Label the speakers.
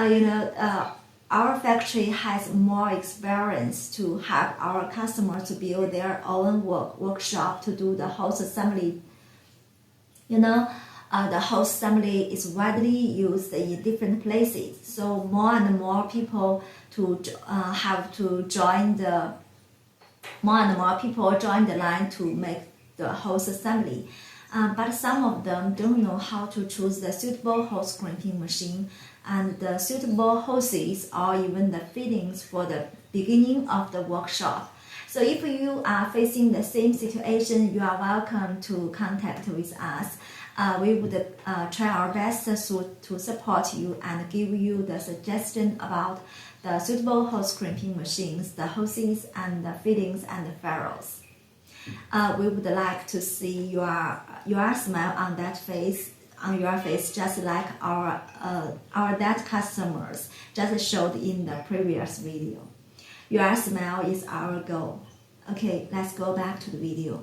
Speaker 1: Our factory has more experience to help our customers to build their own workshop to do the hose assembly. The hose assembly is widely used in different places, so more and more people have to join the line to make the hose assembly. But some of them don't know how to choose the suitable hose crimping machine and the suitable hoses or even the fittings for the beginning of the workshop. So if you are facing the same situation, you are welcome to contact with us. We would try our best to support you and give you the suggestion about the suitable hose crimping machines, the hoses and the fittings and the ferrules. We would like to see your smile on your face, just like our dead customers just showed in the previous video. Your smile is our goal. Okay, let's go back to the video.